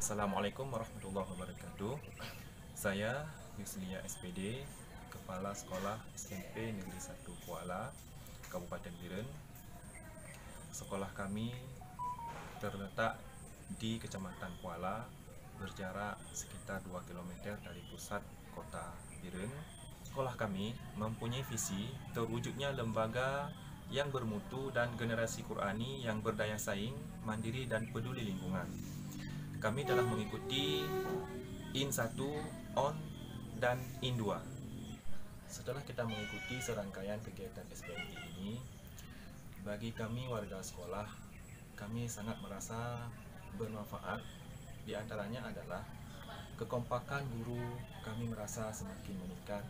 Assalamualaikum warahmatullahi wabarakatuh. Saya Yuslia SPD, Kepala Sekolah SMP Negeri 1 Kuala, Kabupaten Biren. Sekolah kami terletak di Kecamatan Kuala, berjarak sekitar 2 km dari pusat kota Biren. Sekolah kami mempunyai visi terwujudnya lembaga yang bermutu dan generasi Qurani yang berdaya saing, mandiri dan peduli lingkungan. Kami telah mengikuti IN 1, ON, dan IN 2. Setelah kita mengikuti serangkaian kegiatan SPMI ini, bagi kami warga sekolah, kami sangat merasa bermanfaat. Di antaranya adalah kekompakan guru kami merasa semakin meningkat.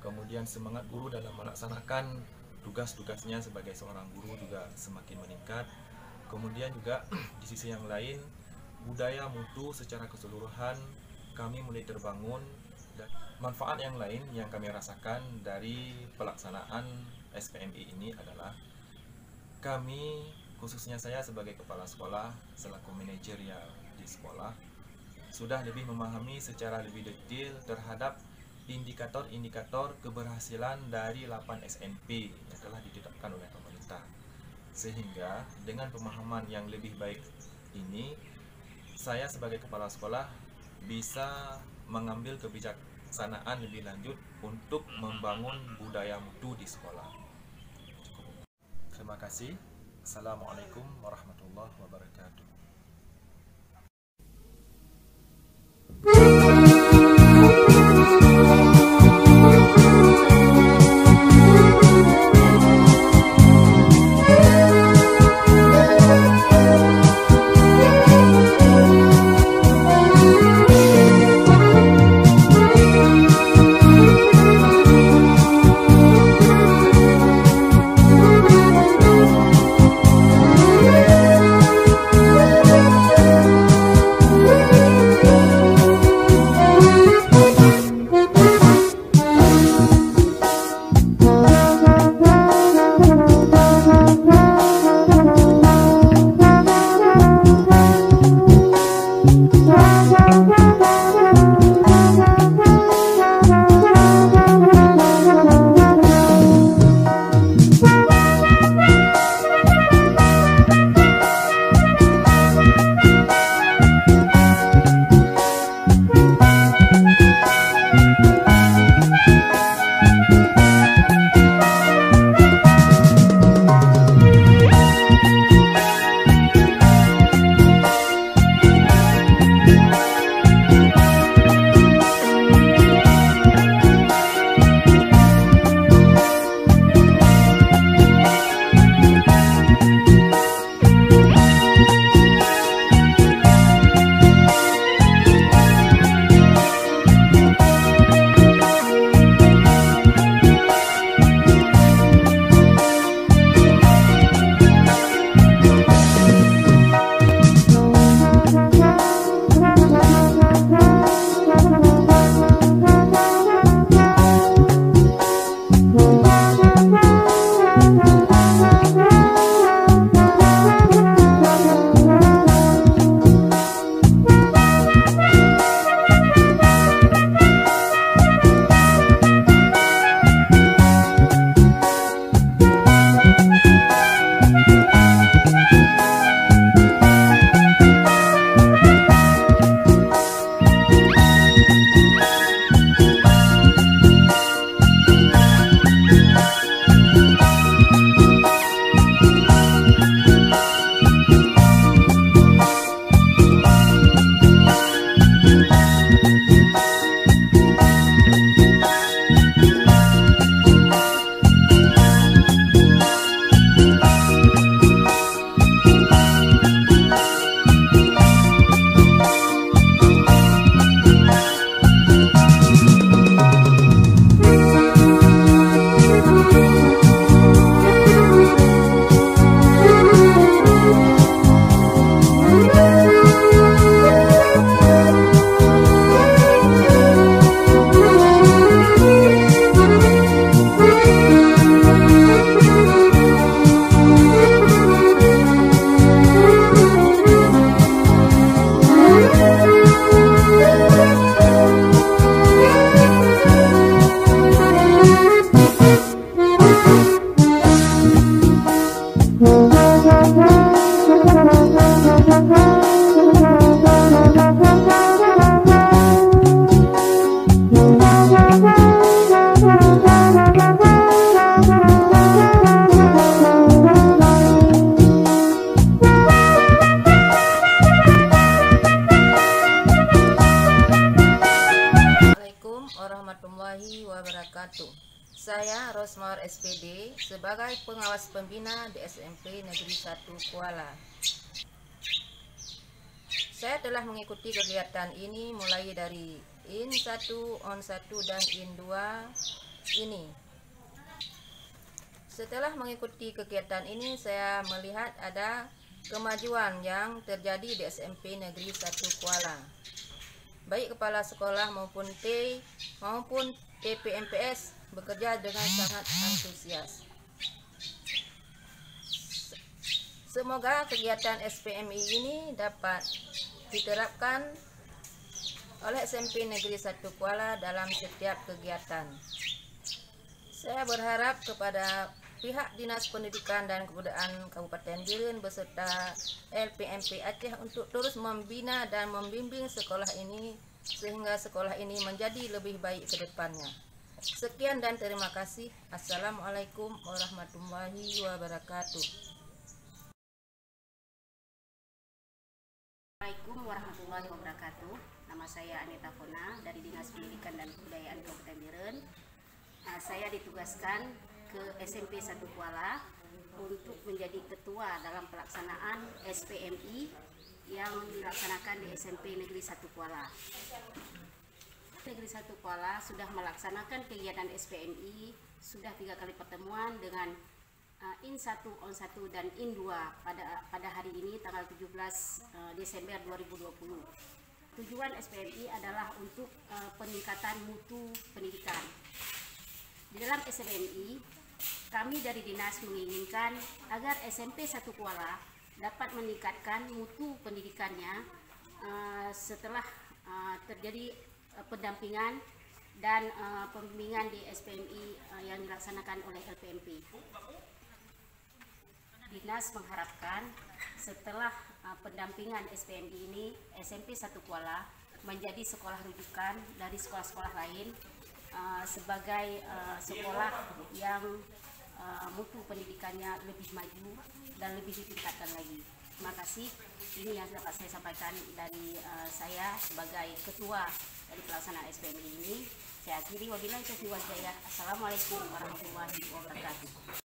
Kemudian semangat guru dalam melaksanakan tugas-tugasnya sebagai seorang guru juga semakin meningkat. Kemudian juga di sisi yang lain, budaya mutu secara keseluruhan kami mulai terbangun, dan manfaat yang lain yang kami rasakan dari pelaksanaan SPMI ini adalah kami, khususnya saya sebagai kepala sekolah selaku manajerial di sekolah, sudah lebih memahami secara lebih detail terhadap indikator-indikator keberhasilan dari 8 SNP yang telah ditetapkan oleh pemerintah. Sehingga dengan pemahaman yang lebih baik ini, saya sebagai kepala sekolah bisa mengambil kebijaksanaan lebih lanjut untuk membangun budaya mutu di sekolah. Terima kasih. Assalamualaikum warahmatullahi wabarakatuh. sebagai pengawas pembina di SMP Negeri 1 Kuala. Saya telah mengikuti kegiatan ini mulai dari IN 1, ON 1, dan IN 2 ini. Setelah mengikuti kegiatan ini, saya melihat ada kemajuan yang terjadi di SMP Negeri 1 Kuala. Baik kepala sekolah maupun TPMPS bekerja dengan sangat antusias. Semoga kegiatan SPMI ini dapat diterapkan oleh SMP Negeri 1 Kuala dalam setiap kegiatan. Saya berharap kepada pihak Dinas Pendidikan dan Kebudayaan Kabupaten Biren beserta LPMP Aceh untuk terus membina dan membimbing sekolah ini sehingga sekolah ini menjadi lebih baik ke depannya. Sekian dan terima kasih. Assalamualaikum warahmatullahi wabarakatuh. Assalamualaikum warahmatullahi wabarakatuh. Nama saya Anita Fona dari Dinas Pendidikan dan Kebudayaan Kabupaten Biren. Saya ditugaskan ke SMP 1 Kuala untuk menjadi ketua dalam pelaksanaan SPMI yang dilaksanakan di SMP Negeri 1 Kuala. Negeri 1 Kuala sudah melaksanakan kegiatan SPMI sudah 3 kali pertemuan dengan IN 1, ON 1, dan IN 2 pada hari ini tanggal 17 Desember 2020. Tujuan SPMI adalah untuk peningkatan mutu pendidikan. Di dalam SPMI, kami dari Dinas menginginkan agar SMP 1 Kuala dapat meningkatkan mutu pendidikannya setelah terjadi pendampingan dan pembimbingan di SPMI yang dilaksanakan oleh LPMP. Dinas mengharapkan setelah pendampingan SPMI ini, SMP 1 Kuala menjadi sekolah rujukan dari sekolah-sekolah lain sebagai sekolah yang mutu pendidikannya lebih maju dan lebih ditingkatkan lagi. Terima kasih. Ini yang dapat saya sampaikan dari saya sebagai ketua dari pelaksanaan SPMI ini. Saya akhiri, wabillahi taufiq wal hidayah. Assalamualaikum warahmatullahi wabarakatuh.